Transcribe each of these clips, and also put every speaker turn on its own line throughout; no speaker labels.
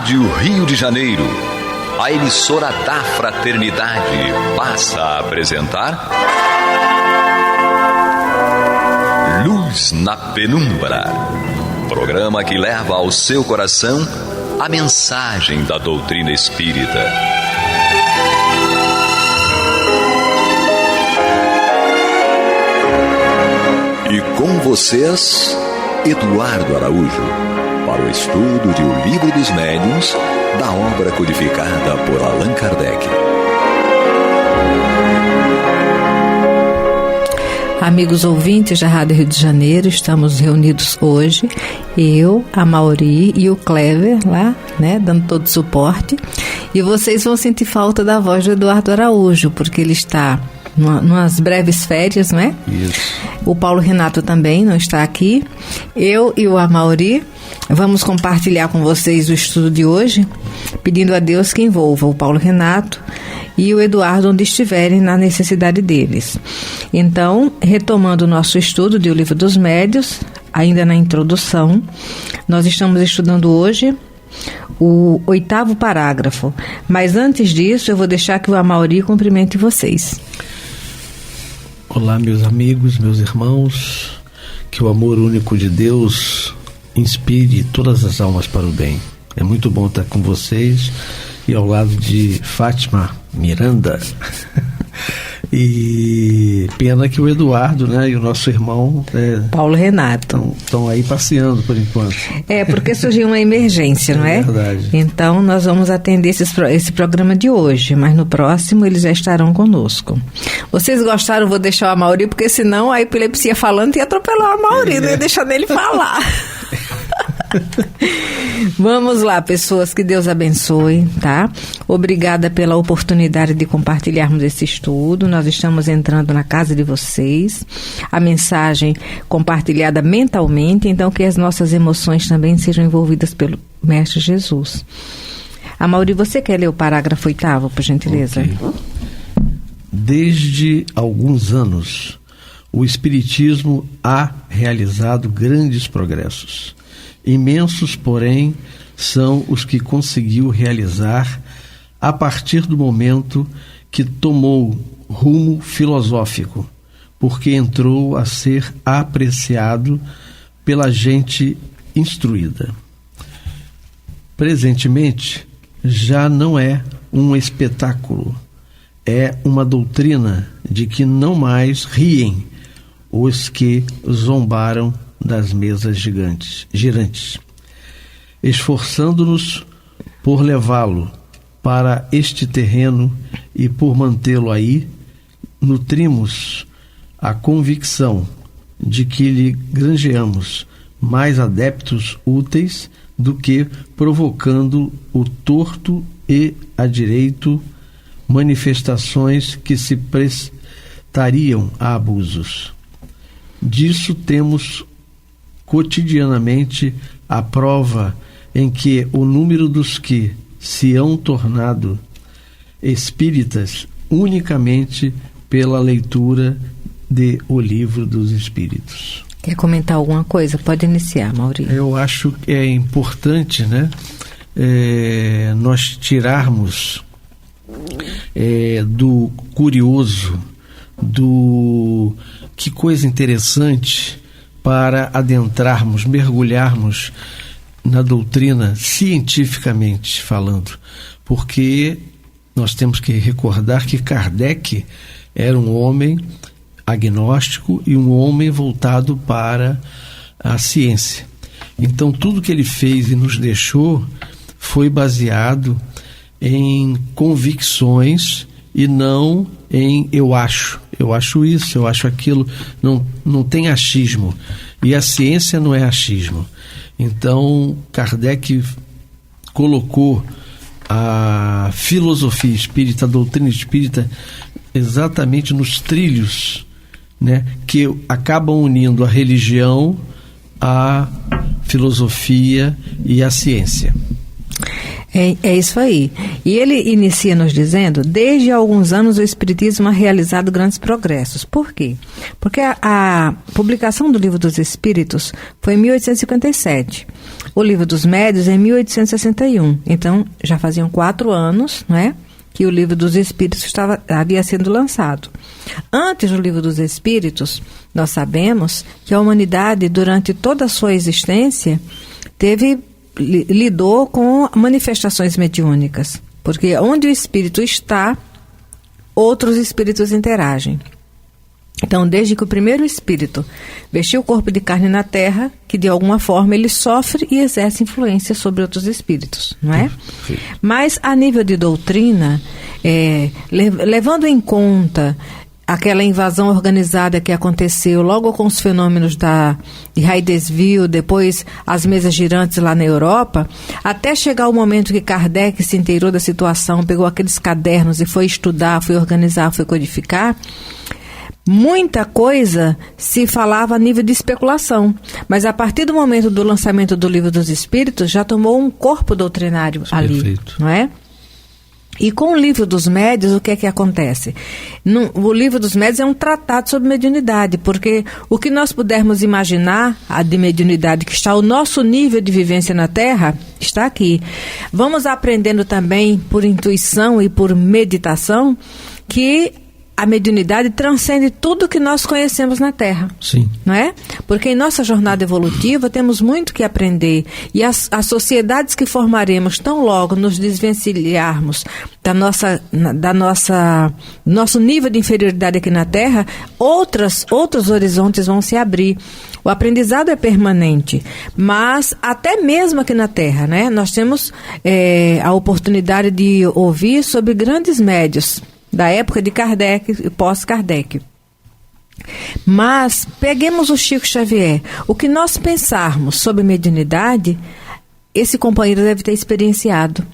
Rádio Rio de Janeiro, a emissora da Fraternidade, passa a apresentar Luz na Penumbra, programa que leva ao seu coração a mensagem da doutrina espírita. E com vocês, Eduardo Araújo, para o estudo de O Livro dos Médiuns, da obra codificada por Allan Kardec.
Amigos ouvintes da Rádio Rio de Janeiro, estamos reunidos hoje, eu, a Mauri e o Clever lá, né, dando todo o suporte. E vocês vão sentir falta da voz do Eduardo Araújo, porque ele está numas breves férias, não é?
Isso.
O Paulo Renato também não está aqui. Eu e o Amauri vamos compartilhar com vocês o estudo de hoje, pedindo a Deus que envolva o Paulo Renato e o Eduardo onde estiverem na necessidade deles. Então, retomando o nosso estudo de O Livro dos Médiuns, ainda na introdução, nós estamos estudando hoje o 8º parágrafo. Mas antes disso, eu vou deixar que o Amauri cumprimente vocês.
Olá, meus amigos, meus irmãos, que o amor único de Deus inspire todas as almas para o bem. É muito bom estar com vocês e ao lado de Fátima Miranda. E pena que o Eduardo, né, e o nosso irmão
Paulo Renato
estão aí passeando por enquanto.
Porque surgiu uma emergência, não é?
Verdade.
Então nós vamos atender esse programa de hoje, mas no próximo eles já estarão conosco. Vocês gostaram? Vou deixar o Amauri, porque senão a epilepsia falando ia atropelar o Amauri, não ia deixar nele falar. Vamos lá, pessoas, que Deus abençoe, tá? Obrigada pela oportunidade de compartilharmos esse estudo. Nós estamos entrando na casa de vocês. A mensagem compartilhada mentalmente, então que as nossas emoções também sejam envolvidas pelo Mestre Jesus. Amauri, você quer ler o parágrafo 8º, por gentileza?
Okay. Desde alguns anos, o Espiritismo ha realizado grandes progressos. Imensos, porém, são os que conseguiu realizar a partir do momento que tomou rumo filosófico, porque entrou a ser apreciado pela gente instruída. Presentemente, já não é um espetáculo, é uma doutrina de que não mais riem os que zombaram das mesas girantes, esforçando-nos por levá-lo para este terreno e por mantê-lo aí, nutrimos a convicção de que lhe granjeamos mais adeptos úteis do que provocando o torto e a direito manifestações que se prestariam a abusos. Disso temos cotidianamente a prova em que o número dos que se hão tornado espíritas unicamente pela leitura de O Livro dos Espíritos.
Quer comentar alguma coisa? Pode iniciar, Maurício.
Eu acho que é importante, né, nós tirarmos do curioso, do que coisa interessante, para adentrarmos, mergulharmos na doutrina cientificamente falando, porque nós temos que recordar que Kardec era um homem agnóstico e um homem voltado para a ciência. Então tudo que ele fez e nos deixou foi baseado em convicções e não em eu acho isso, eu acho aquilo. Não tem achismo, e a ciência não é achismo. Então Kardec colocou a filosofia espírita, a doutrina espírita, exatamente nos trilhos, né, que acabam unindo a religião, a filosofia e a ciência.
É isso aí. E ele inicia nos dizendo: desde há alguns anos o Espiritismo ha realizado grandes progressos. Por quê? Porque a publicação do Livro dos Espíritos foi em 1857. O Livro dos Médiuns em 1861. Então, já faziam 4 anos, não é, que o Livro dos Espíritos havia sido lançado. Antes do Livro dos Espíritos, nós sabemos que a humanidade, durante toda a sua existência, lidou com manifestações mediúnicas, porque onde o espírito está, outros espíritos interagem. Então, desde que o primeiro espírito vestiu o corpo de carne na Terra, que de alguma forma ele sofre e exerce influência sobre outros espíritos, não é? Sim. Mas a nível de doutrina, levando em conta aquela invasão organizada que aconteceu logo com os fenômenos de Hydesville, depois as mesas girantes lá na Europa, até chegar o momento que Kardec se inteirou da situação, pegou aqueles cadernos e foi estudar, foi organizar, foi codificar, muita coisa se falava a nível de especulação, mas a partir do momento do lançamento do Livro dos Espíritos, já tomou um corpo doutrinário ali, perfeito, não é? E com o Livro dos Médiuns, o que é que acontece? O Livro dos Médiuns é um tratado sobre mediunidade, porque o que nós pudermos imaginar, a de mediunidade que está, o nosso nível de vivência na Terra, está aqui. Vamos aprendendo também, por intuição e por meditação, que a mediunidade transcende tudo que nós conhecemos na Terra. Sim. Não é? Porque em nossa jornada evolutiva temos muito que aprender. E as sociedades que formaremos tão logo nos desvencilharmos nosso nível de inferioridade aqui na Terra, outros horizontes vão se abrir. O aprendizado é permanente, mas até mesmo aqui na Terra, né? Nós temos a oportunidade de ouvir sobre grandes médiuns da época de Kardec e pós-Kardec. Mas peguemos o Chico Xavier. O que nós pensarmos sobre mediunidade, esse companheiro deve ter experienciado.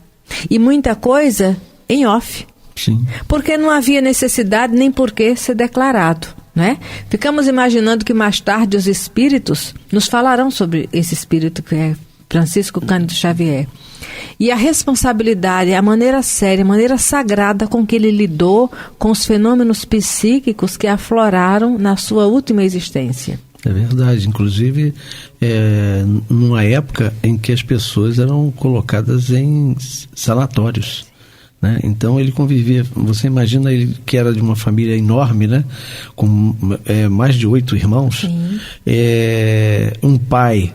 E muita coisa em off. Sim. Porque não havia necessidade nem por que ser declarado, né? Ficamos imaginando que mais tarde os espíritos nos falarão sobre esse espírito que é Francisco Cândido Xavier. E a responsabilidade, a maneira séria, a maneira sagrada com que ele lidou com os fenômenos psíquicos que afloraram na sua última existência.
É verdade, inclusive numa época em que as pessoas eram colocadas em sanatórios, né? Então ele convivia, você imagina ele que era de uma família enorme, né? Com mais de 8 irmãos, um pai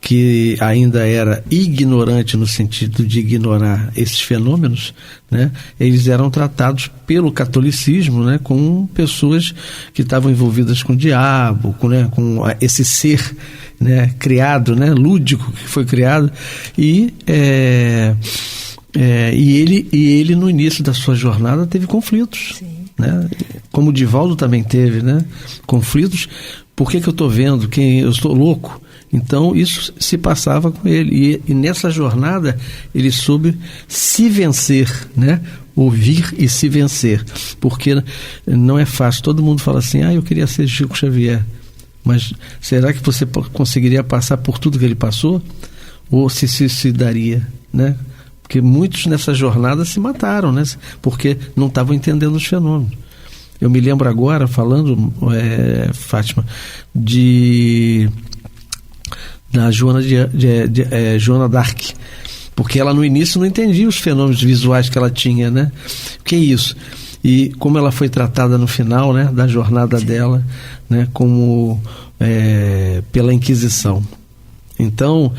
que ainda era ignorante no sentido de ignorar esses fenômenos, né? Eles eram tratados pelo catolicismo, né? Com pessoas que estavam envolvidas com o diabo, com esse ser, né? Criado, né? Lúdico que foi criado, e ele no início da sua jornada teve conflitos. Sim. Né? Como o Divaldo também teve, né? Conflitos. Por que eu estou vendo? Eu estou louco? Então isso se passava com ele, e nessa jornada ele soube se vencer, né? Ouvir e se vencer, porque não é fácil. Todo mundo fala assim: eu queria ser Chico Xavier, mas será que você conseguiria passar por tudo que ele passou? Ou se suicidaria, né? Porque muitos nessa jornada se mataram, né? Porque não estavam entendendo os fenômenos. Eu me lembro agora, falando, Fátima, da Joana d'Arc, porque ela no início não entendia os fenômenos visuais que ela tinha, né? O que é isso? E como ela foi tratada no final, né, da jornada dela, né, como pela Inquisição. Então,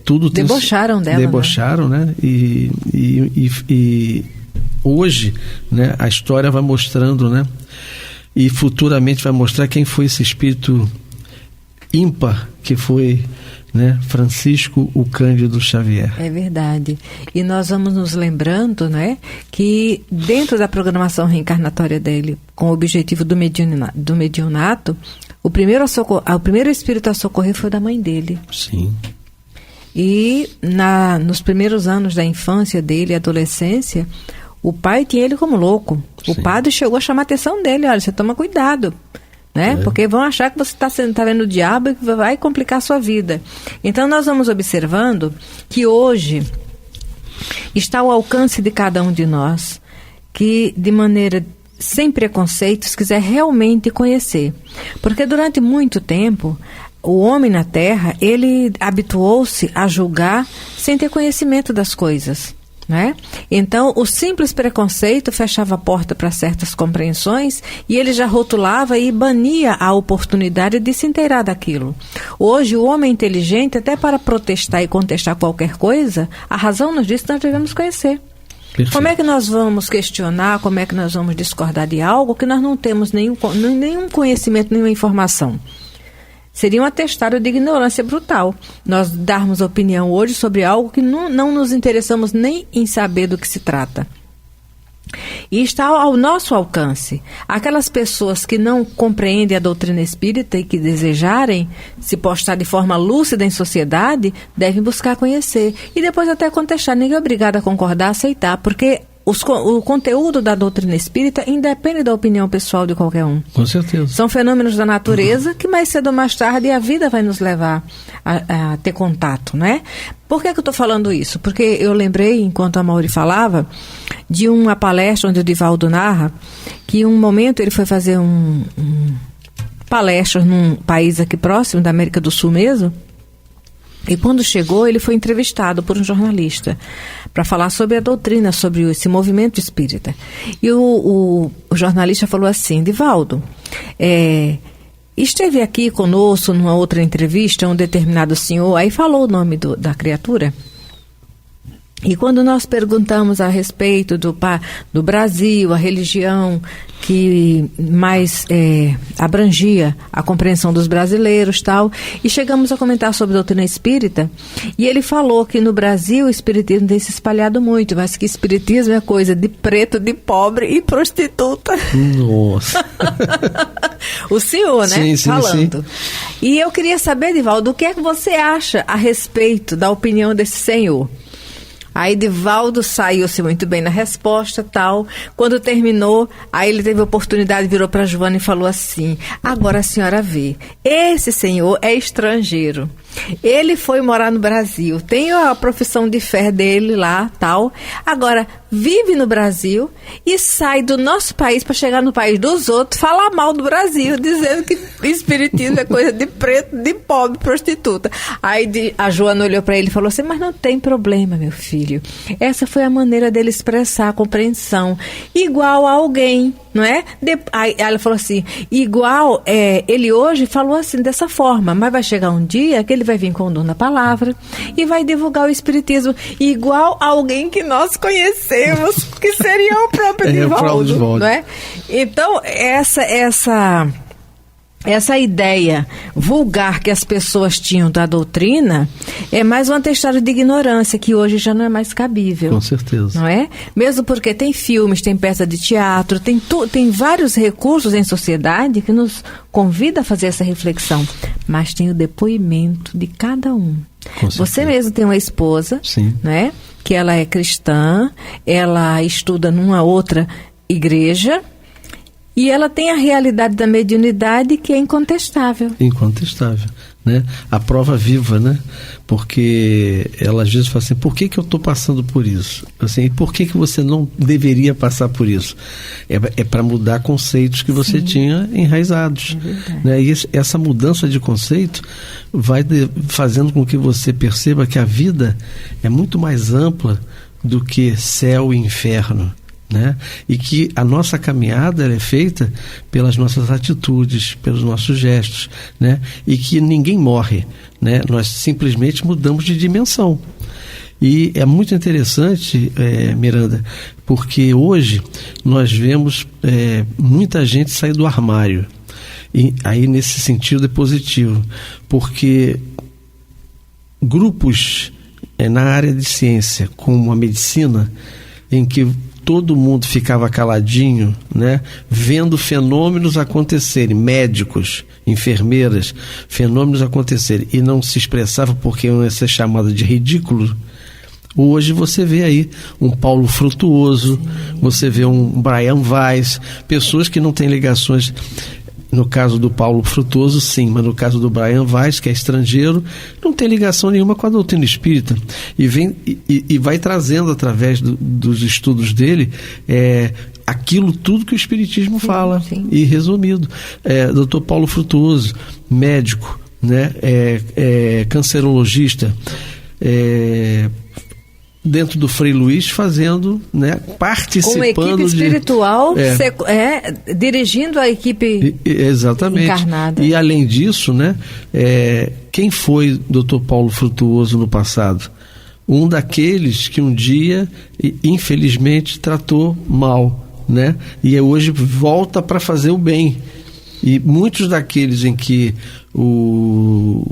tudo
debocharam dela.
Debocharam, né? E hoje, né, a história vai mostrando, né? E futuramente vai mostrar quem foi esse espírito ímpar que foi, né, Francisco o Cândido Xavier.
É verdade. E nós vamos nos lembrando, né, que dentro da programação reencarnatória dele, com o objetivo do mediunato, o primeiro espírito a socorrer foi o da mãe dele.
Sim.
E nos primeiros anos da infância dele e adolescência, o pai tinha ele como louco. Sim. O padre chegou a chamar a atenção dele: olha, você toma cuidado, né? Porque vão achar que você está vendo o diabo e que vai complicar a sua vida. Então nós vamos observando que hoje está ao alcance de cada um de nós, que de maneira sem preconceitos quiser realmente conhecer. Porque durante muito tempo, o homem na Terra, ele habituou-se a julgar sem ter conhecimento das coisas, né? Então, o simples preconceito fechava a porta para certas compreensões e ele já rotulava e bania a oportunidade de se inteirar daquilo. Hoje, o homem inteligente, até para protestar e contestar qualquer coisa, a razão nos diz que nós devemos conhecer. Perfeito. Como é que nós vamos questionar, como é que nós vamos discordar de algo que nós não temos nenhum conhecimento, nenhuma informação? Seria um atestado de ignorância brutal nós darmos opinião hoje sobre algo que não nos interessamos nem em saber do que se trata. E está ao nosso alcance. Aquelas pessoas que não compreendem a doutrina espírita e que desejarem se postar de forma lúcida em sociedade, devem buscar conhecer. E depois até contestar. Ninguém é obrigado a concordar, a aceitar, porque o conteúdo da doutrina espírita independe da opinião pessoal de qualquer um.
Com certeza.
São fenômenos da natureza que mais cedo ou mais tarde a vida vai nos levar a ter contato, né? Por que eu estou falando isso? Porque eu lembrei, enquanto a Mauri falava, de uma palestra onde o Divaldo narra que em um momento ele foi fazer palestra num país aqui próximo, da América do Sul mesmo. E quando chegou, ele foi entrevistado por um jornalista para falar sobre a doutrina, sobre esse movimento espírita. E o jornalista falou assim: Divaldo, esteve aqui conosco numa outra entrevista um determinado senhor, aí falou o nome da criatura. E quando nós perguntamos a respeito do Brasil, a religião que mais abrangia a compreensão dos brasileiros, tal, e chegamos a comentar sobre a doutrina espírita, e ele falou que no Brasil o espiritismo tem se espalhado muito, mas que espiritismo é coisa de preto, de pobre e prostituta.
Nossa!
O senhor, né?
Sim,
falando.
Sim.
E eu queria saber, Divaldo, o que é que você acha a respeito da opinião desse senhor? Aí Divaldo saiu-se muito bem na resposta, tal. Quando terminou, aí ele teve a oportunidade, virou para a Joana e falou assim: agora a senhora vê, esse senhor é estrangeiro. Ele foi morar no Brasil, tem a profissão de fé dele lá, tal. Agora, vive no Brasil e sai do nosso país para chegar no país dos outros, falar mal do Brasil, dizendo que espiritismo é coisa de preto, de pobre, prostituta. Aí a Joana olhou para ele e falou assim: mas não tem problema, meu filho. Essa foi a maneira dele expressar a compreensão. Igual a alguém, não é? Aí ela falou assim: igual, ele hoje falou assim, dessa forma, mas vai chegar um dia que ele vai vir com o dom da palavra e vai divulgar o espiritismo igual a alguém que nós conhecemos, que seria o próprio Divaldo, não é? Então, essa ideia vulgar que as pessoas tinham da doutrina é mais um atestado de ignorância que hoje já não é mais cabível.
Com certeza.
Não é? Mesmo porque tem filmes, tem peça de teatro, tem vários recursos em sociedade que nos convida a fazer essa reflexão. Mas tem o depoimento de cada um. Você mesmo tem uma esposa,
sim,
né? Que ela é cristã, ela estuda numa outra igreja, e ela tem a realidade da mediunidade que é incontestável.
Incontestável, né? A prova viva, né? Porque ela às vezes fala assim: por que eu estou passando por isso? Assim, por que você não deveria passar por isso? É para mudar conceitos que você, sim, tinha enraizados. Né? E essa mudança de conceito vai fazendo com que você perceba que a vida é muito mais ampla do que céu e inferno. Né? E que a nossa caminhada é feita pelas nossas atitudes, pelos nossos gestos, né? E que ninguém morre, né? Nós simplesmente mudamos de dimensão. E é muito interessante, Miranda, porque hoje nós vemos muita gente sair do armário, e aí nesse sentido é positivo, porque grupos na área de ciência, como a medicina, em que todo mundo ficava caladinho, né, vendo fenômenos acontecerem, médicos, enfermeiras, fenômenos acontecerem, e não se expressava porque iam ser chamados de ridículo. Hoje você vê aí um Paulo Frutuoso, sim, você vê um Brian Weiss, pessoas que não têm ligações no caso do Paulo Frutuoso, sim, mas no caso do Brian Weiss, que é estrangeiro, não tem ligação nenhuma com a doutrina espírita. E vai trazendo, através dos estudos dele, aquilo tudo que o Espiritismo fala, e resumido. Dr. Paulo Frutuoso, médico, né? Cancerologista, dentro do Frei Luiz, fazendo, né, participando,
com a equipe espiritual, dirigindo a equipe
exatamente
encarnada.
E além disso, né, quem foi Dr. Paulo Frutuoso no passado? Um daqueles que um dia, infelizmente, tratou mal, né, e hoje volta para fazer o bem. E muitos daqueles em que o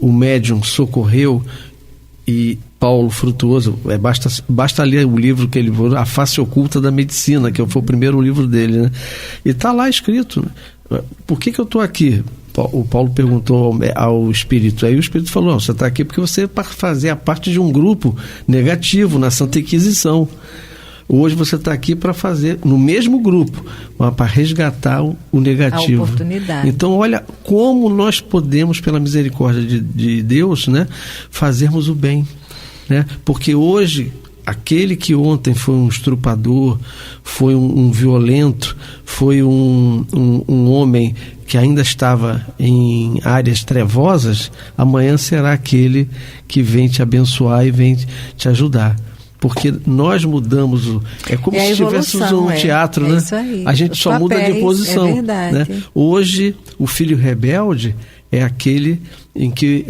médium socorreu, e Paulo Frutuoso, basta ler o livro que ele falou, A Face Oculta da Medicina, que foi o primeiro livro dele, né? E está lá escrito, né? Por que eu estou aqui? O Paulo perguntou ao Espírito, aí o Espírito falou, você está aqui porque você fazia parte de um grupo negativo na Santa Inquisição. Hoje você está aqui para fazer, no mesmo grupo, para resgatar o negativo.
A oportunidade.
Então, olha como nós podemos, pela misericórdia de Deus, né, fazermos o bem. Né? Porque hoje, aquele que ontem foi um estrupador, foi um violento, foi um homem que ainda estava em áreas trevosas, amanhã será aquele que vem te abençoar e vem te ajudar. Porque nós mudamos é como se estivéssemos um teatro, né?
Isso aí.
A gente só muda de posição.
É verdade.
Né? Hoje, o filho rebelde é aquele em que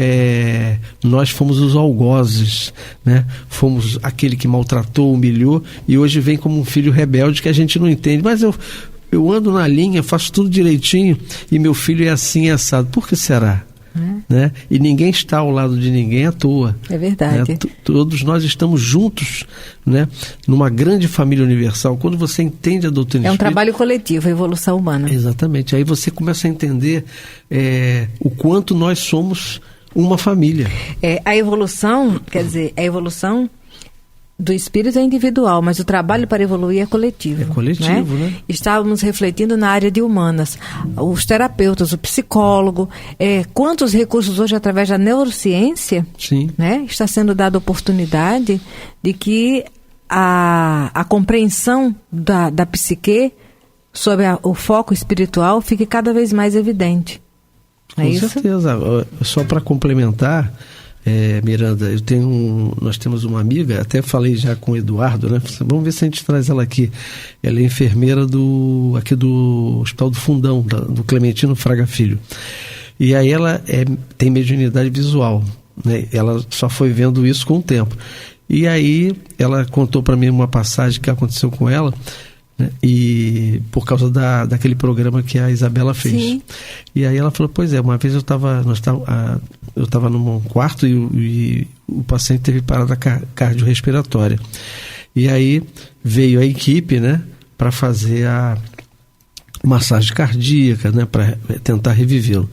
nós fomos os algozes, né? Fomos aquele que maltratou, humilhou, e hoje vem como um filho rebelde que a gente não entende. Mas eu ando na linha, faço tudo direitinho, e meu filho é assim, assado. Por que será? Né? E ninguém está ao lado de ninguém à toa.
É verdade.
Né? Todos nós estamos juntos, né? Numa grande família universal. Quando você entende a doutrina espírita,
trabalho coletivo, a evolução humana.
Exatamente. Aí você começa a entender o quanto nós somos uma família.
A evolução, quer dizer, a evolução do espírito é individual, mas o trabalho para evoluir é coletivo.
É coletivo, né?
Estávamos refletindo na área de humanas. Os terapeutas, o psicólogo, quantos recursos hoje, através da neurociência,
sim,
né, está sendo dada oportunidade de que a compreensão da psique sobre o foco espiritual fique cada vez mais evidente.
Com certeza. Só para complementar, Miranda, nós temos uma amiga, até falei já com o Eduardo, né? Vamos ver se a gente traz ela aqui. Ela é enfermeira aqui do Hospital do Fundão, do Clementino Fraga Filho. E aí ela tem mediunidade visual, né? Ela só foi vendo isso com o tempo. E aí ela contou para mim uma passagem que aconteceu com ela, né? E por causa daquele programa que a Isabela fez.
Sim.
E aí ela falou, pois uma vez eu estava num quarto e o paciente teve parada cardiorrespiratória. E aí veio a equipe, né, para fazer a massagem cardíaca, né, para tentar revivê-lo.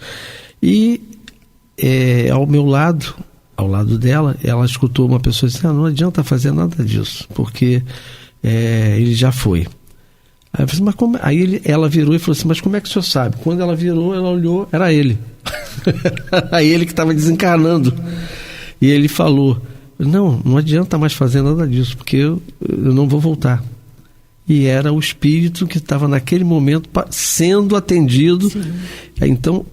E ao meu lado, ao lado dela, ela escutou uma pessoa dizer, não adianta fazer nada disso, porque ele já foi. Aí, eu falei, mas como? Aí ela virou e falou assim, mas como é que o senhor sabe? Quando ela virou, ela olhou, era ele. Aí ele que estava desencarnando. E ele falou, não adianta mais fazer nada disso, porque eu não vou voltar. E era o espírito que estava naquele momento sendo atendido. Sim. Então,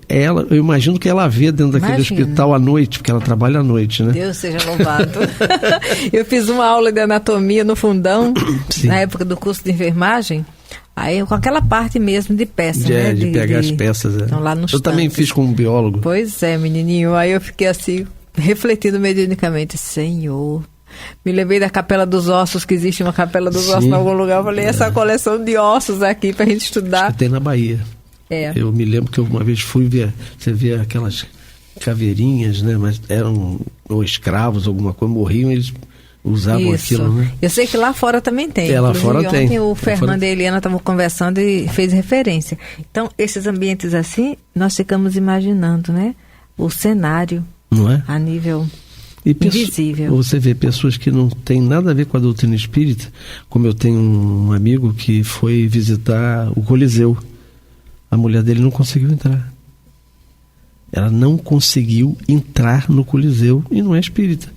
eu imagino que ela vê dentro daquele hospital à noite, porque ela trabalha à noite, né?
Deus seja louvado. Eu fiz uma aula de anatomia no Fundão,
sim,
na época do curso de enfermagem. Aí, com aquela parte mesmo de peça, né?
De pegar as peças.
Então, lá nos
eu também fiz como biólogo.
Pois é, menininho. Aí eu fiquei assim, refletindo mediunicamente. Senhor, me lembrei da Capela dos Ossos, que existe uma Capela dos Ossos em algum lugar. Eu falei, essa coleção de ossos aqui pra gente estudar.
Acho que tem na Bahia. Eu me lembro que eu uma vez fui ver, você vê aquelas caveirinhas, né? Mas eram ou escravos, alguma coisa, morriam, eles usavam aquilo, né?
Eu sei que lá fora também tem.
Lá fora tem.
Ontem o Fernando e a Eliana estavam conversando e fez referência. Então, esses ambientes assim, nós ficamos imaginando, né? O cenário,
não é?
A nível invisível.
Você vê pessoas que não têm nada a ver com a doutrina espírita, como eu tenho um amigo que foi visitar o Coliseu, A mulher dele não conseguiu entrar. Ela não conseguiu entrar no Coliseu e não é espírita.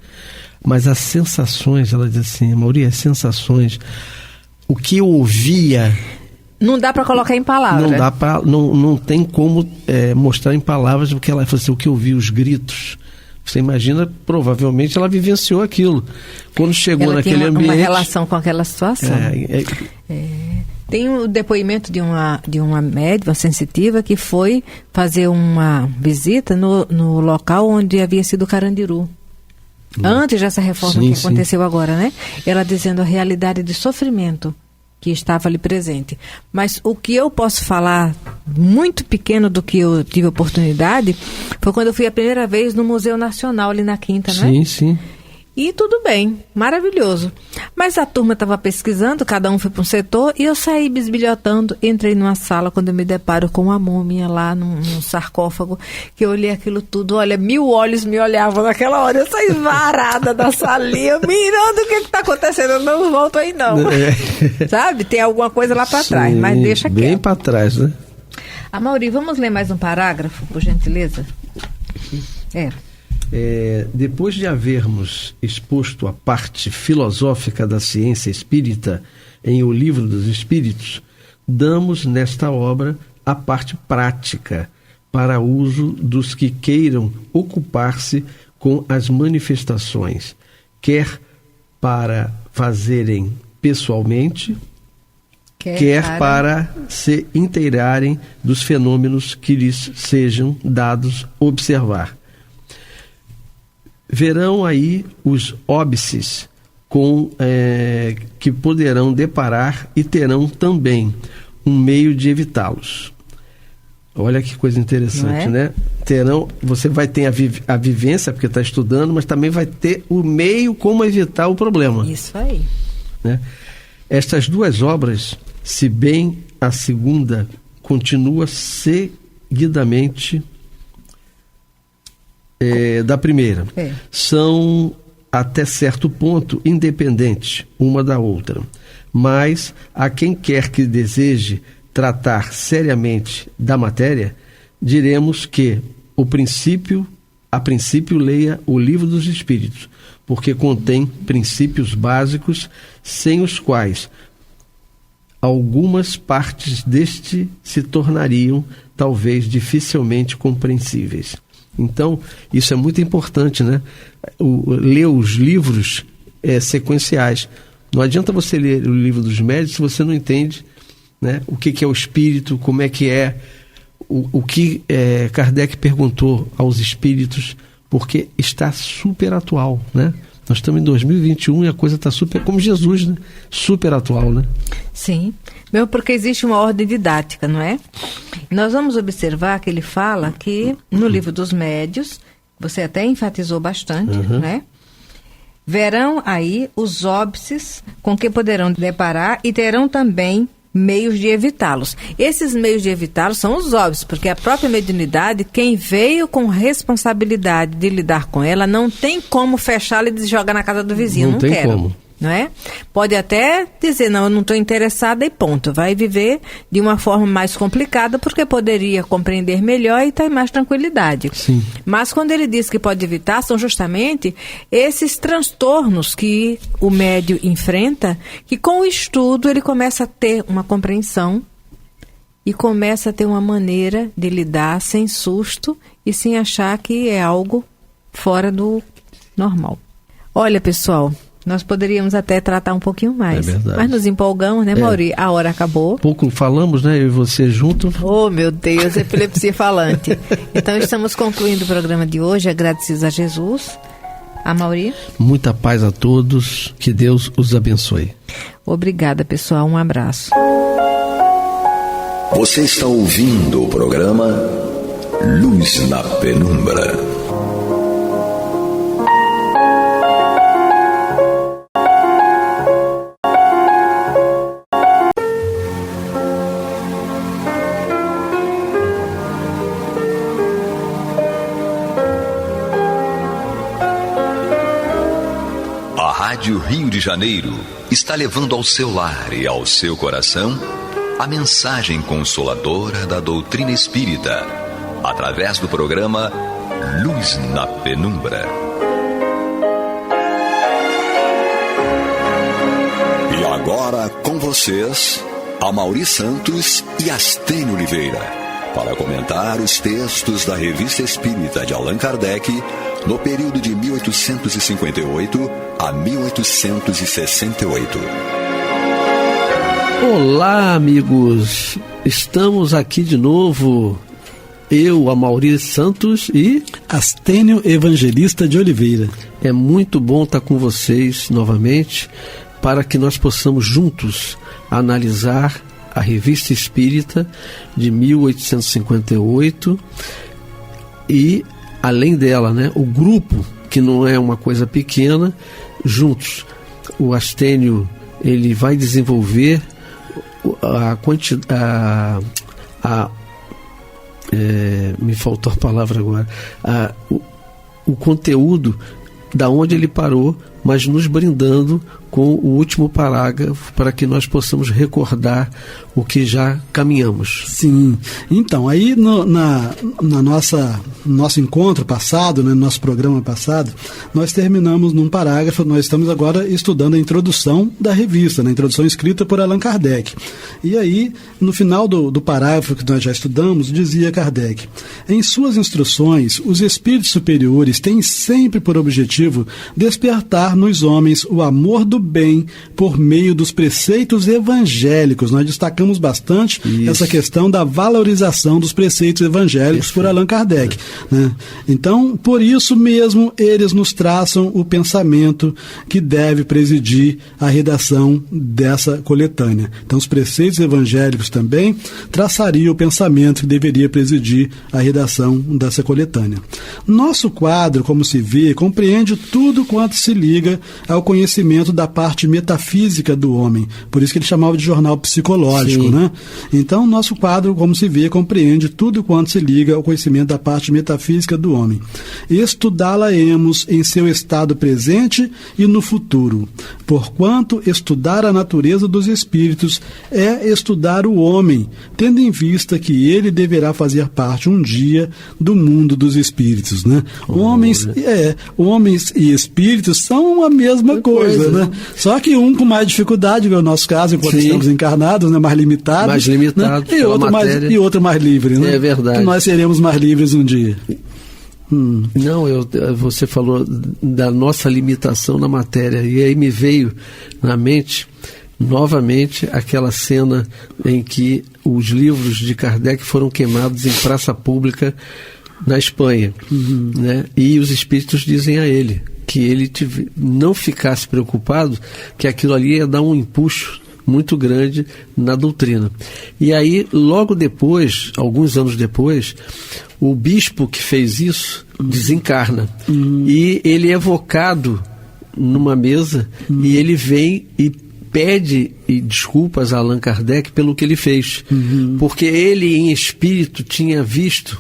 Mas as sensações, ela diz assim, Mauri, as sensações, o que eu ouvia...
Não dá para colocar em palavras.
Não tem como mostrar em palavras, porque ela falou assim, o que eu ouvi, os gritos. Você imagina, provavelmente ela vivenciou aquilo. Quando chegou
ela
naquele
tinha
ambiente...
uma relação com aquela situação. Tem o depoimento de uma médium sensitiva que foi fazer uma visita no local onde havia sido o Carandiru. Antes dessa reforma que aconteceu agora, né? Ela dizendo a realidade de sofrimento que estava ali presente. Mas o que eu posso falar, muito pequeno do que eu tive oportunidade, foi quando eu fui a primeira vez no Museu Nacional, ali na Quinta, né?
Sim, sim.
E tudo bem, maravilhoso. Mas a turma estava pesquisando, cada um foi para um setor, e eu saí bisbilhotando, entrei numa sala, quando eu me deparo com uma múmia lá num sarcófago, que eu olhei aquilo tudo, olha, 1000 olhos me olhavam naquela hora, eu saí varada da salinha, mirando o que está acontecendo, eu não volto aí não. Sabe, tem alguma coisa lá para trás, mas deixa quieto.
Bem para trás, né?
Mauri, vamos ler mais um parágrafo, por gentileza?
Depois de havermos exposto a parte filosófica da ciência espírita em O Livro dos Espíritos, damos nesta obra a parte prática para uso dos que queiram ocupar-se com as manifestações, quer para fazerem pessoalmente, quer para se inteirarem dos fenômenos que lhes sejam dados observar. Verão aí os óbices que poderão deparar e terão também um meio de evitá-los. Olha que coisa interessante, né? Você vai ter a vivência, porque está estudando, mas também vai ter o meio como evitar o problema.
Isso aí.
Né? Estas duas obras, se bem a segunda continua seguidamente da primeira, são até certo ponto independentes uma da outra, mas a quem quer que deseje tratar seriamente da matéria, diremos que a princípio leia o Livro dos Espíritos, porque contém princípios básicos sem os quais algumas partes deste se tornariam talvez dificilmente compreensíveis. Então, isso é muito importante, né? Ler os livros sequenciais. Não adianta você ler o Livro dos Médiuns se você não entende, né, o que é o espírito, como é que é, o que Kardec perguntou aos espíritos, porque está super atual, né? Nós estamos em 2021 e a coisa está super, como Jesus, né? Super atual, né?
Sim, mesmo porque existe uma ordem didática, não é? Nós vamos observar que ele fala que no Livro dos Médiuns, você até enfatizou bastante, né? Verão aí os óbices com que poderão deparar e terão também meios de evitá-los. Esses meios de evitá-los são os óbvios, porque a própria mediunidade, quem veio com responsabilidade de lidar com ela, não tem como fechá-la e jogar na casa do vizinho. Não tem como. Não é? Pode até dizer, não, eu não estou interessada e ponto. Vai viver de uma forma mais complicada, porque poderia compreender melhor e ter mais tranquilidade.
Sim.
Mas quando ele diz que pode evitar, são justamente esses transtornos que o médium enfrenta, que com o estudo ele começa a ter uma compreensão e começa a ter uma maneira de lidar sem susto e sem achar que é algo fora do normal. Olha, pessoal, nós poderíamos até tratar um pouquinho mais.
É verdade.
Mas nos empolgamos, né, Mauri? A hora acabou.
Pouco falamos, né? Eu e você junto.
Oh, meu Deus, epilepsia falante. Então, estamos concluindo o programa de hoje, agradecidos a Jesus. A Mauri?
Muita paz a todos. Que Deus os abençoe.
Obrigada, pessoal. Um abraço.
Você está ouvindo o programa Luz na Penumbra. A Rádio Rio de Janeiro está levando ao seu lar e ao seu coração a mensagem consoladora da doutrina espírita, através do programa Luz na Penumbra. E agora com vocês, Amaury Santos e Astênio Oliveira, para comentar os textos da Revista Espírita de Allan Kardec no período de 1858 a 1868.
Olá, amigos! Estamos aqui de novo, eu, Amaury Santos e
Astênio Evangelista de Oliveira.
É muito bom estar com vocês novamente, para que nós possamos juntos analisar a Revista Espírita de 1858 e, além dela, né, o grupo, que não é uma coisa pequena, juntos. O Astênio, ele vai desenvolver me faltou a palavra agora, o conteúdo da onde ele parou, mas nos brindando com o último parágrafo para que nós possamos recordar o que já caminhamos.
Sim, então, aí no nosso encontro passado, né, no nosso programa passado, nós terminamos num parágrafo. Nós estamos agora estudando a introdução da revista, né, a introdução escrita por Allan Kardec. E aí, no final do parágrafo que nós já estudamos, dizia Kardec: em suas instruções, os espíritos superiores têm sempre por objetivo despertar nos homens o amor do bem por meio dos preceitos evangélicos. Nós destacamos bastante essa questão da valorização dos preceitos evangélicos por Allan Kardec, né? Então, por isso mesmo, eles nos traçam o pensamento que deve presidir a redação dessa coletânea. Então, os preceitos evangélicos também traçariam o pensamento que deveria presidir a redação dessa coletânea. Nosso quadro, como se vê, compreende tudo quanto se liga ao conhecimento da parte metafísica do homem. Por isso que ele chamava de jornal psicológico, né? Então, nosso quadro, como se vê, compreende tudo quanto se liga ao conhecimento da parte metafísica do homem. Estudá-la-emos em seu estado presente e no futuro, porquanto estudar a natureza dos espíritos é estudar o homem, tendo em vista que ele deverá fazer parte um dia do mundo dos espíritos, né? Homens e espíritos são a mesma coisa, né? Só que um com mais dificuldade, que é o nosso caso, enquanto estamos encarnados, né? Mais limitado, né? E outro mais livre, né?
É verdade.
Que nós seremos mais livres um dia.
Não, você falou da nossa limitação na matéria, e aí me veio na mente novamente aquela cena em que os livros de Kardec foram queimados em praça pública na Espanha, né? E os espíritos dizem a ele que ele não ficasse preocupado, que aquilo ali ia dar um empuxo muito grande na doutrina. E aí, logo depois, alguns anos depois, o bispo que fez isso desencarna. E ele é evocado numa mesa e ele vem e pede desculpas a Allan Kardec pelo que ele fez. Porque ele, em espírito, tinha visto,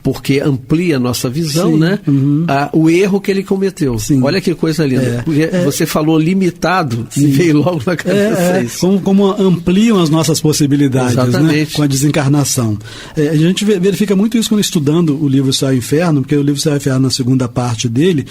porque amplia a nossa visão, né? O erro que ele cometeu. Olha que coisa linda. Você falou limitado e veio logo na cabeça isso.
Como ampliam as nossas possibilidades, né? Com a desencarnação. A gente verifica muito isso quando estudando o livro Céu e Inferno, porque o livro Céu e Inferno, na segunda parte dele,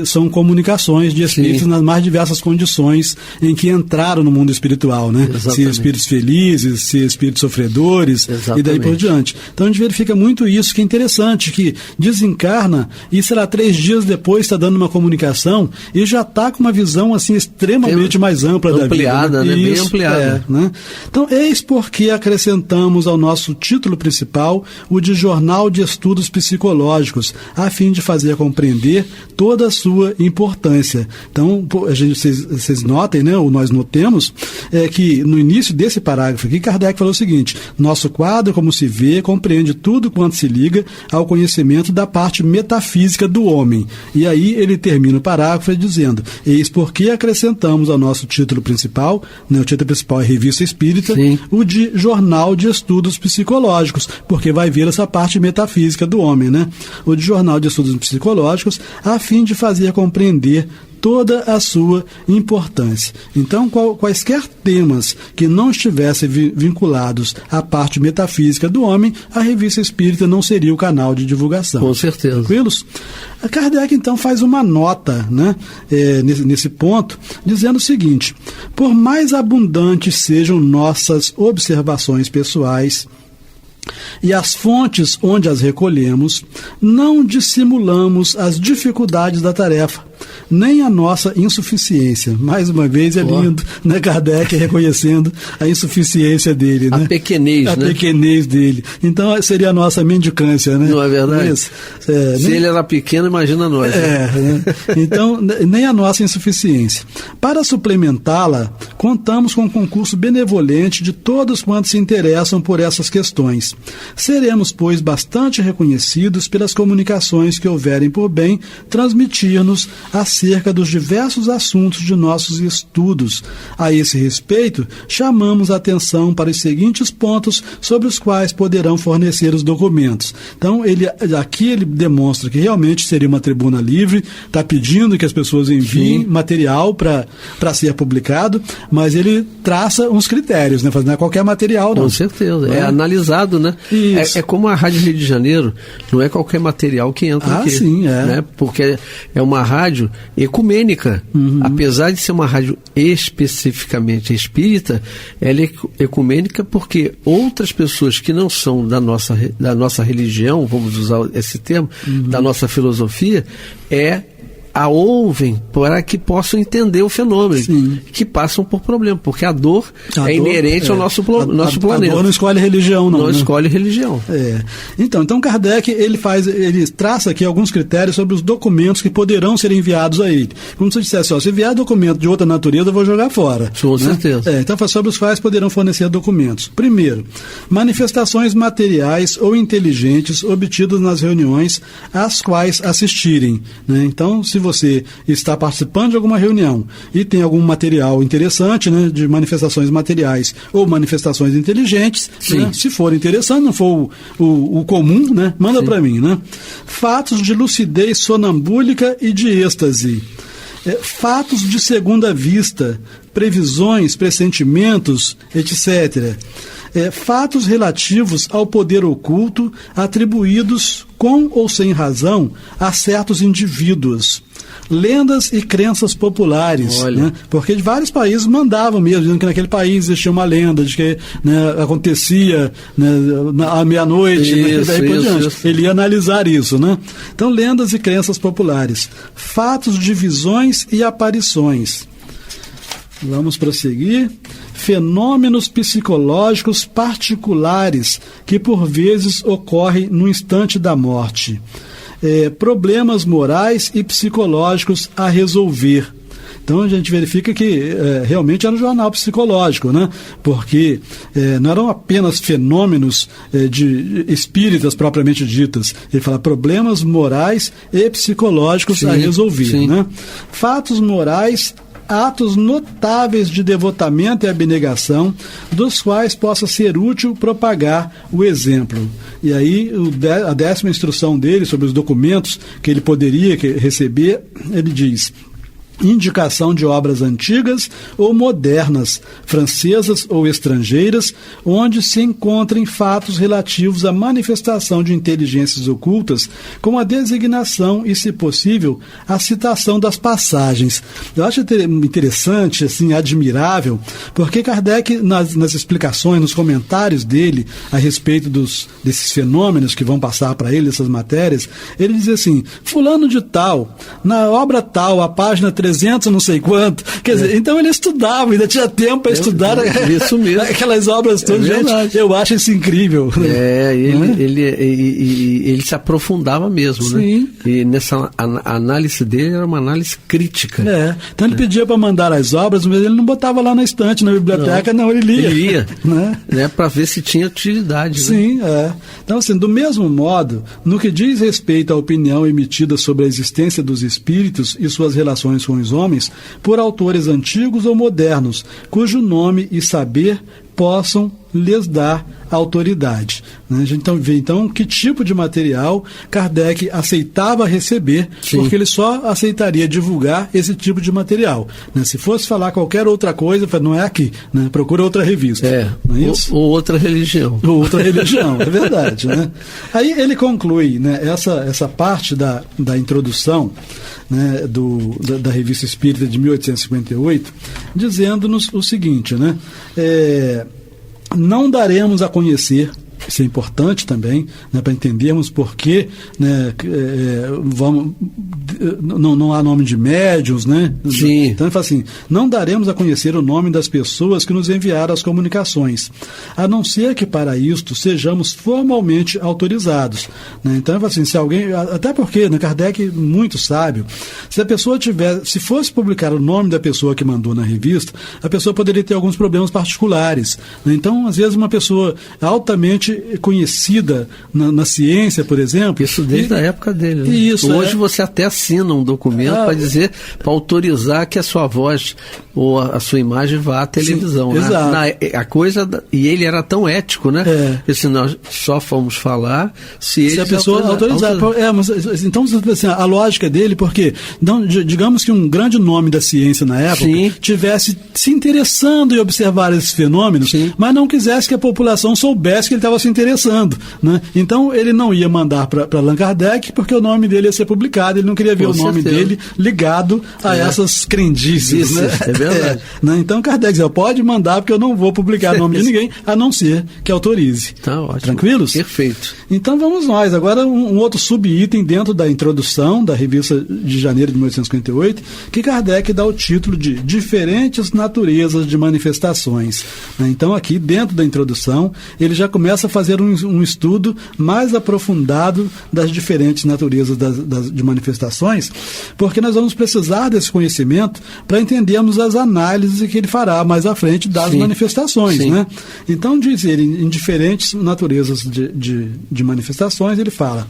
são comunicações de espíritos nas mais diversas condições em que entraram no mundo espiritual, né? Se espíritos felizes, se espíritos sofredores, e daí por diante. Então a gente verifica muito isso, que é interessante, que desencarna e, sei lá, 3 dias depois está dando uma comunicação e já está com uma visão assim extremamente mais ampla da vida, né?
Bem ampliada.
Né? Então, eis porque acrescentamos ao nosso título principal o de Jornal de Estudos Psicológicos, a fim de fazer compreender toda a sua importância. Então, vocês notem, né, ou nós notemos, que no início desse parágrafo aqui, Kardec falou o seguinte: nosso quadro, como se vê, compreende tudo quanto se liga ao conhecimento da parte metafísica do homem. E aí ele termina o parágrafo dizendo: eis porque acrescentamos ao nosso título principal, né, o título principal é Revista Espírita, o de Jornal de Estudos Psicológicos, porque vai ver essa parte metafísica do homem, né? O de Jornal de Estudos Psicológicos, a fim de fazer compreender toda a sua importância. Então, quaisquer temas que não estivessem vinculados à parte metafísica do homem, a Revista Espírita não seria o canal de divulgação.
Com certeza.
Tranquilos? A Kardec, então, faz uma nota, né, nesse ponto, dizendo o seguinte: por mais abundantes sejam nossas observações pessoais e as fontes onde as recolhemos, não dissimulamos as dificuldades da tarefa, nem a nossa insuficiência. Mais uma vez é lindo, né, Kardec reconhecendo a insuficiência dele, né?
A pequenez,
a
né?
pequenez dele. Então seria a nossa mendicância, né?
Não é verdade?
Isso.
Se ele era pequeno, imagina nós.
Né? Então, nem a nossa insuficiência. Para suplementá-la, contamos com um concurso benevolente de todos quantos se interessam por essas questões. Seremos, pois, bastante reconhecidos pelas comunicações que houverem por bem transmitir-nos acerca dos diversos assuntos de nossos estudos. A esse respeito, chamamos a atenção para os seguintes pontos sobre os quais poderão fornecer os documentos. Então, aqui ele demonstra que realmente seria uma tribuna livre, está pedindo que as pessoas enviem material para ser publicado, mas ele traça uns critérios, né? Não é qualquer material, não.
Com certeza, é analisado, né? É como a Rádio Rio de Janeiro, não é qualquer material que entra aqui.
Sim, é.
Né? Porque é uma rádio ecumênica. Apesar de ser uma rádio especificamente espírita, ela é ecumênica porque outras pessoas que não são da nossa religião, vamos usar esse termo, da nossa filosofia, a ouvem para que possam entender o fenômeno. Sim. Que passam por problema, porque a dor é inerente ao nosso planeta.
A dor não escolhe religião, não.
Não escolhe religião.
Então Kardec ele traça aqui alguns critérios sobre os documentos que poderão ser enviados a ele. Como se eu dissesse, se enviar documento de outra natureza, eu vou jogar fora.
Com certeza.
Então, sobre os quais poderão fornecer documentos. Primeiro, manifestações materiais ou inteligentes obtidas nas reuniões às quais assistirem. Né? Então, se você está participando de alguma reunião e tem algum material interessante, né, de manifestações materiais ou manifestações inteligentes, né, se for interessante, não for o comum, né, manda para mim. Né? Fatos de lucidez sonambúlica e de êxtase. Fatos de segunda vista, previsões, pressentimentos, etc. Fatos relativos ao poder oculto atribuídos com ou sem razão a certos indivíduos. Lendas e crenças populares, né? Porque de vários países mandavam mesmo, dizendo que naquele país existia uma lenda de que, né, acontecia, né, à meia-noite, né, daí por diante. Ele ia analisar isso, né? Então, lendas e crenças populares, fatos de visões e aparições. Vamos prosseguir. Fenômenos psicológicos particulares que por vezes ocorrem no instante da morte. Problemas morais e psicológicos a resolver. Então a gente verifica que realmente era um jornal psicológico, né? Porque não eram apenas fenômenos de espíritas propriamente ditas. Ele fala problemas morais e psicológicos a resolver. Né? Fatos morais, atos notáveis de devotamento e abnegação, dos quais possa ser útil propagar o exemplo. E aí, a 10ª instrução dele sobre os documentos que ele poderia receber, ele diz: indicação de obras antigas ou modernas, francesas ou estrangeiras, onde se encontrem fatos relativos à manifestação de inteligências ocultas, com a designação e, se possível, a citação das passagens. Eu acho interessante, assim, admirável, porque Kardec, nas explicações, nos comentários dele a respeito desses fenômenos que vão passar para ele, essas matérias, ele diz assim: fulano de tal, na obra tal, a página 300 não sei quanto, quer dizer, então ele estudava, ainda tinha tempo para estudar
isso mesmo.
Aquelas obras todas. Gente, eu acho isso incrível.
Ele se aprofundava mesmo. Sim. Né? E nessa análise dele era uma análise crítica.
Então ele pedia para mandar as obras, mas ele não botava lá na estante, na biblioteca, não, ele lia.
Ele lia, né? Para ver se tinha utilidade.
Sim,
né?
Então, assim, do mesmo modo, no que diz respeito à opinião emitida sobre a existência dos espíritos e suas relações com os homens, por autores antigos ou modernos, cujo nome e saber possam lhes dá autoridade. Né? A gente vê então que tipo de material Kardec aceitava receber, porque ele só aceitaria divulgar esse tipo de material. Né? Se fosse falar qualquer outra coisa, não é aqui, né? Procura outra revista. Não é isso?
Ou outra religião.
Ou outra religião, é verdade. Né? Aí ele conclui, né, essa parte da introdução, né, da Revista Espírita de 1858, dizendo-nos o seguinte, né? Não daremos a conhecer, isso é importante também, né, para entendermos por que, né, não há nome de médiuns, né?
Sim.
Então ele fala assim: não daremos a conhecer o nome das pessoas que nos enviaram as comunicações, a não ser que para isto sejamos formalmente autorizados. Né? Então ele fala assim: se alguém, até porque, né, Kardec, muito sábio, se fosse publicar o nome da pessoa que mandou na revista, a pessoa poderia ter alguns problemas particulares. Né? Então, às vezes, uma pessoa altamente conhecida na ciência, por exemplo.
Isso desde a época dele. Né?
Isso,
hoje você até assina um documento para autorizar que a sua voz ou a sua imagem vá à televisão.
Sim,
né?
exato.
E ele era tão ético, né? Porque nós só fomos falar se
a pessoa autorizar. Então, assim, a lógica dele, porque digamos que um grande nome da ciência na época tivesse se interessando em observar esses fenômenos, mas não quisesse que a população soubesse que ele estava se interessando. Né? Então, ele não ia mandar para Allan Kardec, porque o nome dele ia ser publicado, ele não queria ver o nome dele ligado a essas crendices. Né?
É verdade.
Né? Então, Kardec dizia: pode mandar, porque eu não vou publicar o nome de ninguém, a não ser que autorize.
Tá ótimo.
Tranquilos?
Perfeito.
Então, vamos nós. Agora, um outro subitem dentro da introdução da revista de janeiro de 1858, que Kardec dá o título de Diferentes Naturezas de Manifestações. Né? Então, aqui, dentro da introdução, ele já começa a fazer um estudo mais aprofundado das diferentes naturezas de manifestações, porque nós vamos precisar desse conhecimento para entendermos as análises que ele fará mais à frente das manifestações. Né? Então, diz ele, em diferentes naturezas de manifestações, ele fala: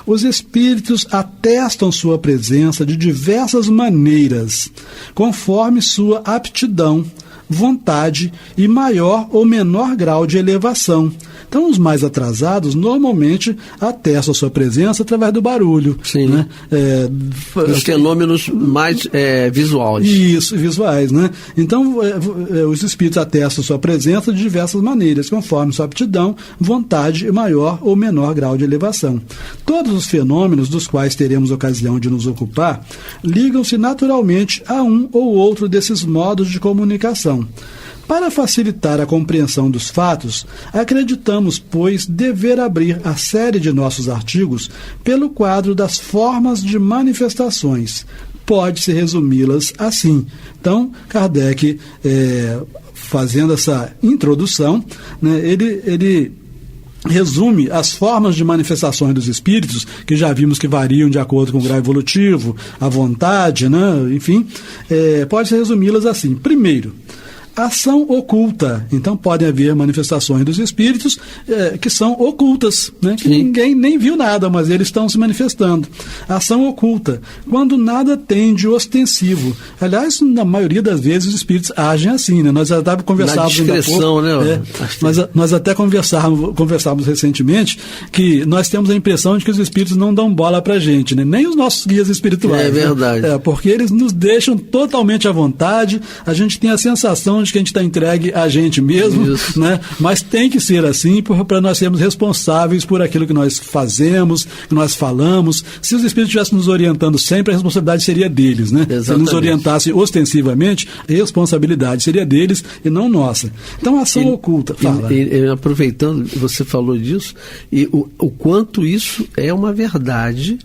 os espíritos atestam sua presença de diversas maneiras, conforme sua aptidão, vontade e maior ou menor grau de elevação. Então, os mais atrasados normalmente atestam a sua presença através do barulho. Né?
Os fenômenos mais visuais.
Isso, visuais. Né? Então, os espíritos atestam a sua presença de diversas maneiras, conforme sua aptidão, vontade e maior ou menor grau de elevação. Todos os fenômenos dos quais teremos ocasião de nos ocupar ligam-se naturalmente a um ou outro desses modos de comunicação. Para facilitar a compreensão dos fatos, acreditamos, pois, dever abrir a série de nossos artigos pelo quadro das formas de manifestações. Pode-se resumi-las assim. Então, Kardec, fazendo essa introdução, né, ele resume as formas de manifestações dos espíritos, que já vimos que variam de acordo com o grau evolutivo, a vontade, né, enfim, pode-se resumi-las assim. Primeiro, ação oculta. Então podem haver manifestações dos espíritos que são ocultas, né? Que ninguém nem viu nada, mas eles estão se manifestando. Ação oculta, quando nada tem de ostensivo. Aliás, na maioria das vezes os espíritos agem assim, né? Nós até conversávamos
ainda há pouco, né?
Nós até conversávamos recentemente que nós temos a impressão de que os espíritos não dão bola pra gente, né? Nem os nossos guias espirituais.
É verdade.
Né? Porque eles nos deixam totalmente à vontade, a gente tem a sensação de que a gente está entregue a gente mesmo, né? Mas tem que ser assim para nós sermos responsáveis por aquilo que nós fazemos, que nós falamos. Se os espíritos estivessem nos orientando sempre, a responsabilidade seria deles, né?
Exatamente.
Se nos orientassem ostensivamente, a responsabilidade seria deles e não nossa. Então, a ação oculta. Fala.
Aproveitando, você falou disso, e o quanto isso é uma verdade,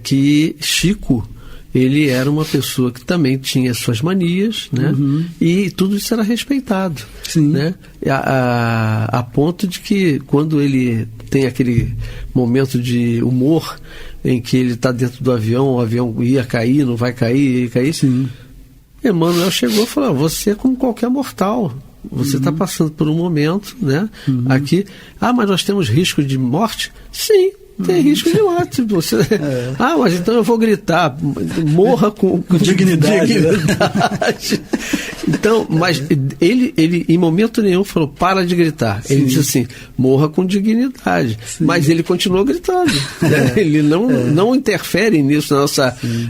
que Chico, ele era uma pessoa que também tinha suas manias, né? E tudo isso era respeitado. Né? A ponto de que, quando ele tem aquele momento de humor em que ele está dentro do avião, o avião ia cair, não vai cair, ia cair, Emmanuel chegou e falou: você é como qualquer mortal. Você está passando por um momento, né? Aqui, mas nós temos risco de morte? Sim. Tem risco de morte. Mas então eu vou gritar, morra com
dignidade.
Então, mas ele em momento nenhum falou, para de gritar. Ele disse assim, morra com dignidade. Sim. Mas ele continuou gritando. Ele não interfere nisso,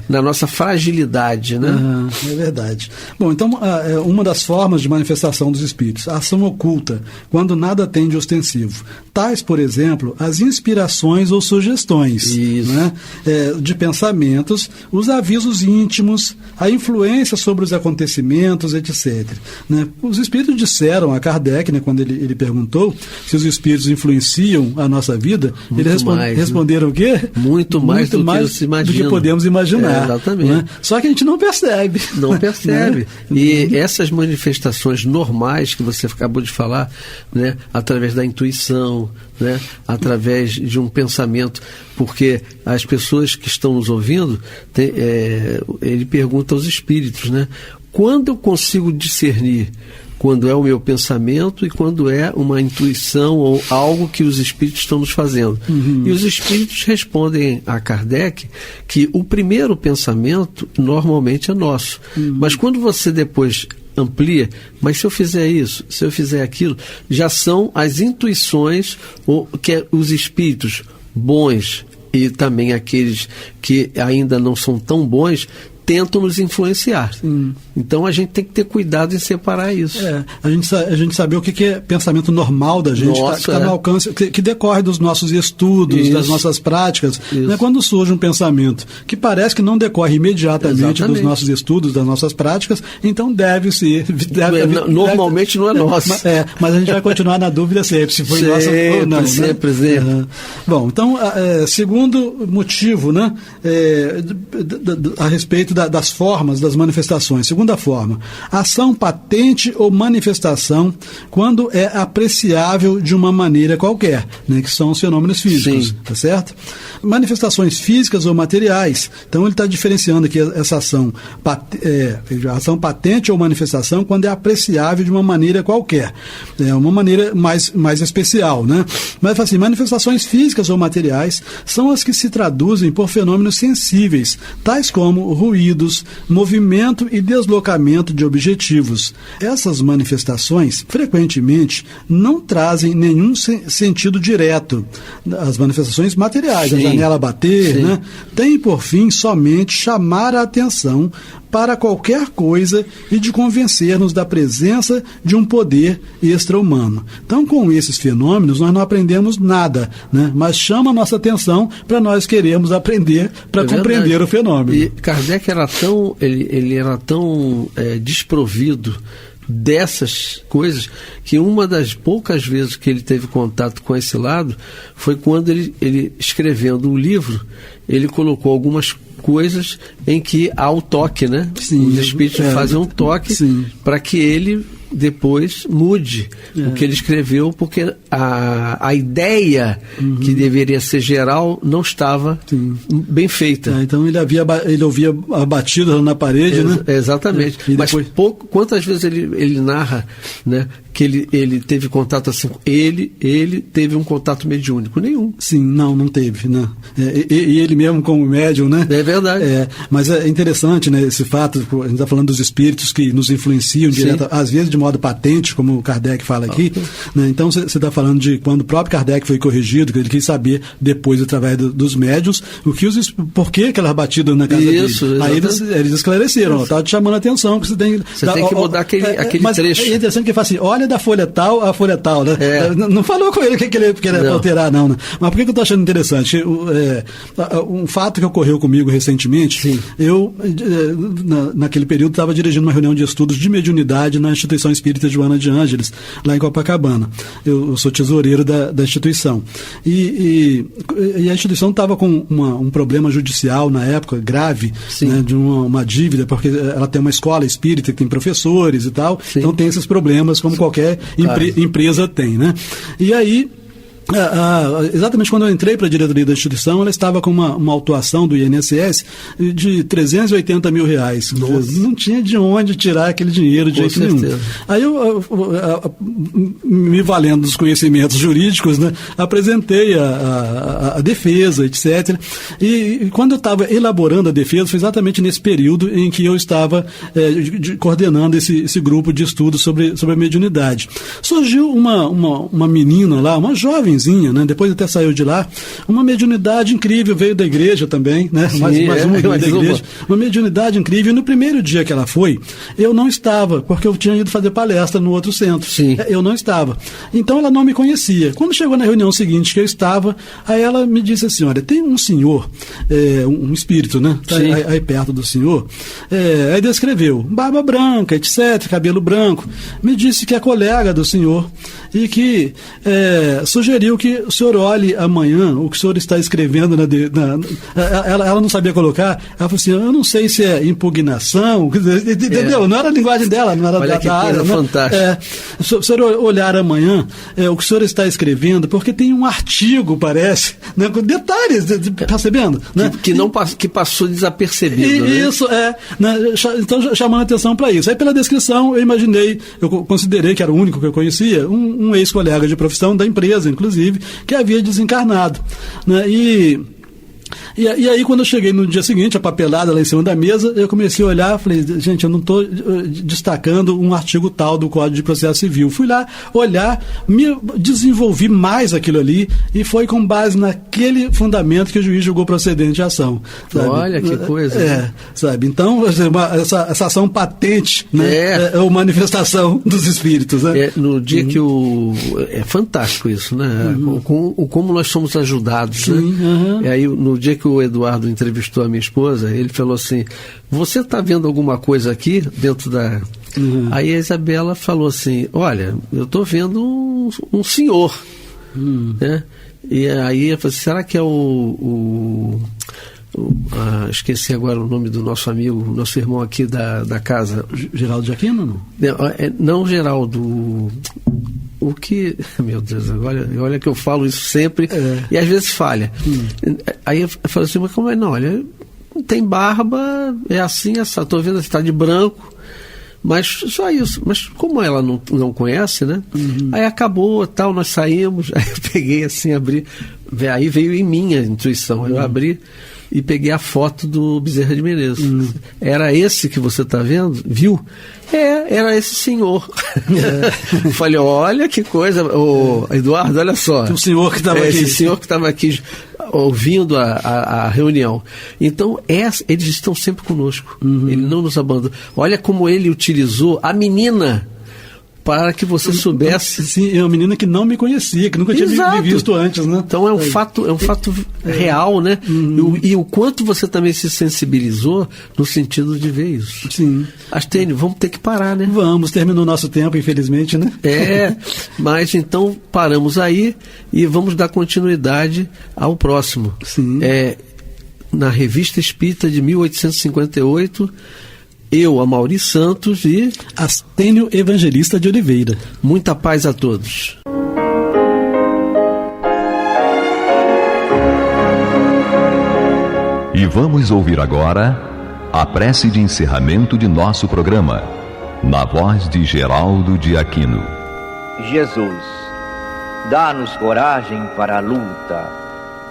na nossa fragilidade, né?
É verdade. Bom, então, uma das formas de manifestação dos espíritos, a ação oculta, quando nada tem de ostensivo. Tais, por exemplo, as inspirações ou sugestões, né? De pensamentos, os avisos íntimos, a influência sobre os acontecimentos, etc. Né? Os espíritos disseram a Kardec, né, quando ele perguntou se os espíritos influenciam a nossa vida, eles responderam o quê?
Muito mais do que
podemos imaginar.
Exatamente.
Né? Só que a gente não percebe.
Não percebe. Né? E essas manifestações normais que você acabou de falar, né, através da intuição, né, através de um pensamento, porque as pessoas que estão nos ouvindo, ele pergunta aos espíritos, né, quando eu consigo discernir quando é o meu pensamento e quando é uma intuição ou algo que os espíritos estão nos fazendo. E os espíritos respondem a Kardec que o primeiro pensamento normalmente é nosso. Mas quando você depois amplia, mas se eu fizer isso, se eu fizer aquilo, já são as intuições que os espíritos bons e também aqueles que ainda não são tão bons tentam nos influenciar. Então a gente tem que ter cuidado em separar isso.
A gente saber o que é pensamento normal da gente, que está no alcance, que decorre dos nossos estudos, das nossas práticas. Né? Quando surge um pensamento que parece que não decorre imediatamente dos nossos estudos, das nossas práticas, então deve ser.
Normalmente não é nosso.
Mas a gente vai continuar na dúvida sempre, se foi nosso ou não.
Sempre.
Bom, então, segundo motivo, né, a respeito das formas das manifestações. Segunda forma, ação patente ou manifestação quando é apreciável de uma maneira qualquer, né, que são os fenômenos físicos, tá certo? Manifestações físicas ou materiais. Então ele está diferenciando aqui essa ação patente ou manifestação quando é apreciável de uma maneira qualquer. É uma maneira mais especial, né? Mas assim, manifestações físicas ou materiais são as que se traduzem por fenômenos sensíveis, tais como ruídos, movimento e deslocamento de objetivos. Essas manifestações, frequentemente, não trazem nenhum sentido direto. As manifestações materiais, a janela bater, né, tem por fim somente chamar a atenção para qualquer coisa e de convencer-nos da presença de um poder extra-humano. Então, com esses fenômenos, nós não aprendemos nada, né? Mas chama a nossa atenção para nós queremos aprender, para compreender o fenômeno.
E Kardec era tão desprovido dessas coisas que uma das poucas vezes que ele teve contato com esse lado foi quando ele escrevendo o livro, ele colocou algumas coisas em que há o toque, né? Os espíritos fazem um toque para que ele depois mude o que ele escreveu, porque a ideia que deveria ser geral não estava bem feita.
Então ele ouvia a batida na parede, né?
Exatamente. Mas quantas vezes ele narra, né, que ele teve contato assim, ele teve um contato mediúnico? Nenhum.
Sim, não teve, né? E ele mesmo como médium, né?
É verdade.
Mas é interessante, né, esse fato, a gente está falando dos espíritos que nos influenciam direto, às vezes de modo patente, como o Kardec fala aqui, né? Então você está falando de quando o próprio Kardec foi corrigido, que ele quis saber depois, através dos médiuns, por que aquela batida na casa dele. Aí eles esclareceram, estava te chamando a atenção, que você tem
que mudar aquele trecho.
É interessante que ele fala assim, olha da folha tal a folha tal, né? Não falou com ele o que ele ia alterar, não, né? Mas por que eu estou achando interessante? Um fato que ocorreu comigo recentemente, eu, naquele período, estava dirigindo uma reunião de estudos de mediunidade na Instituição Espírita Joana de Ângeles, lá em Copacabana. Eu sou tesoureiro da instituição. E a instituição estava com um problema judicial na época, grave, né, de uma dívida, porque ela tem uma escola espírita que tem professores e tal, então tem esses problemas como qualquer empresa tem, né? E aí Exatamente quando eu entrei para a diretoria da instituição, ela estava com uma autuação do INSS de R$380 mil. Não tinha de onde tirar aquele dinheiro de jeito nenhum. Aí eu, me valendo dos conhecimentos jurídicos, né, apresentei a defesa, etc. E quando eu estava elaborando a defesa, foi exatamente nesse período em que eu estava coordenando esse grupo de estudos sobre a mediunidade. Surgiu uma menina lá, uma jovem, né? Depois até saiu de lá, uma mediunidade incrível, veio da igreja também, né? Sim, mais uma da igreja, uma mediunidade incrível. E no primeiro dia que ela foi, eu não estava, porque eu tinha ido fazer palestra no outro centro.
Sim.
Eu não estava. Então ela não me conhecia. Quando chegou na reunião seguinte que eu estava, aí ela me disse assim: olha, tem um senhor, um espírito, né? Tá aí perto do senhor. Aí descreveu, barba branca, etc., cabelo branco. Me disse que é colega do senhor e que sugeriu que o senhor olhe amanhã o que o senhor está escrevendo. Ela não sabia colocar. Ela falou assim: eu não sei se é impugnação, entendeu? Não era a linguagem dela, não era da área.
Fantástica.
Se o senhor olhar amanhã o que o senhor está escrevendo, porque tem um artigo, parece, né, com detalhes, percebendo? Né?
Que passou desapercebido.
Isso, né, então chamando a atenção para isso. Aí pela descrição eu considerei que era o único que eu conhecia, um ex-colega de profissão da empresa, inclusive, que havia desencarnado, né? E aí, quando eu cheguei no dia seguinte, a papelada lá em cima da mesa, eu comecei a olhar, falei: gente, eu não estou destacando um artigo tal do Código de Processo Civil. Fui lá olhar, me desenvolvi mais aquilo ali, e foi com base naquele fundamento que o juiz julgou procedente a ação. Sabe?
Olha que coisa.
Sabe? Então, essa ação patente, né, é uma manifestação dos espíritos. Né?
No dia que é fantástico isso, né? Como nós somos ajudados.
Sim,
né? E aí, no dia que o Eduardo entrevistou a minha esposa, ele falou assim: você está vendo alguma coisa aqui dentro da... Aí a Isabela falou assim: olha, eu estou vendo um senhor. Né? E aí eu falei: será que é esqueci agora o nome do nosso amigo, nosso irmão aqui da casa?
Geraldo de Aquino?
Não, Geraldo. O que... Meu Deus, olha que eu falo isso sempre e às vezes falha. Aí eu falei assim: mas como é? Não, olha, tem barba, é assim, estou vendo que está de branco, mas só isso. Mas como ela não conhece, né? Aí acabou, tal, nós saímos, aí eu peguei assim, abri, aí veio em mim a intuição, eu abri e peguei a foto do Bezerra de Menezes. Era esse que você está vendo? Viu? Era esse senhor. Falei: olha que coisa, Eduardo, olha só.
O senhor que estava aqui.
Esse senhor que estava aqui ouvindo a reunião. Então, eles estão sempre conosco. Ele não nos abandona. Olha como ele utilizou a menina para que você soubesse.
Sim, é uma menina que não me conhecia, que nunca tinha me visto antes, né?
Então é um fato real, né? E o quanto você também se sensibilizou no sentido de ver isso.
Sim.
Astênio, vamos ter que parar, né?
Vamos, terminou o nosso tempo, infelizmente, né?
Mas então paramos aí e vamos dar continuidade ao próximo.
Sim.
Na Revista Espírita de 1858, eu, Amaury Santos e
Astênio Evangelista de Oliveira.
Muita paz a todos.
E vamos ouvir agora a prece de encerramento de nosso programa, na voz de Geraldo de Aquino.
Jesus, dá-nos coragem para a luta,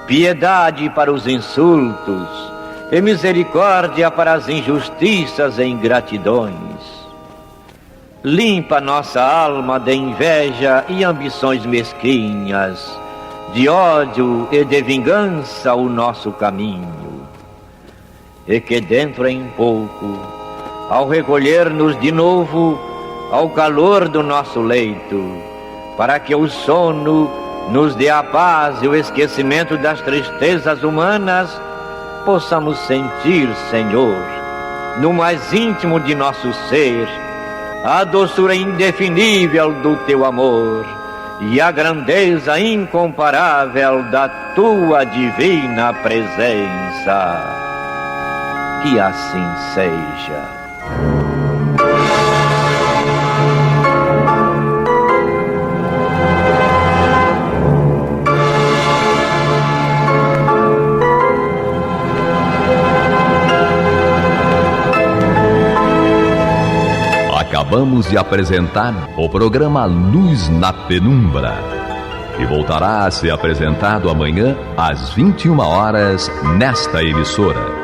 piedade para os insultos e misericórdia para as injustiças e ingratidões. Limpa nossa alma de inveja e ambições mesquinhas, de ódio e de vingança o nosso caminho. E que dentro em pouco, ao recolher-nos de novo ao calor do nosso leito, para que o sono nos dê a paz e o esquecimento das tristezas humanas, possamos sentir, Senhor, no mais íntimo de nosso ser, a doçura indefinível do Teu amor e a grandeza incomparável da Tua divina presença. Que assim seja.
acabamos de apresentar o programa Luz na Penumbra, que voltará a ser apresentado amanhã às 21 horas nesta emissora.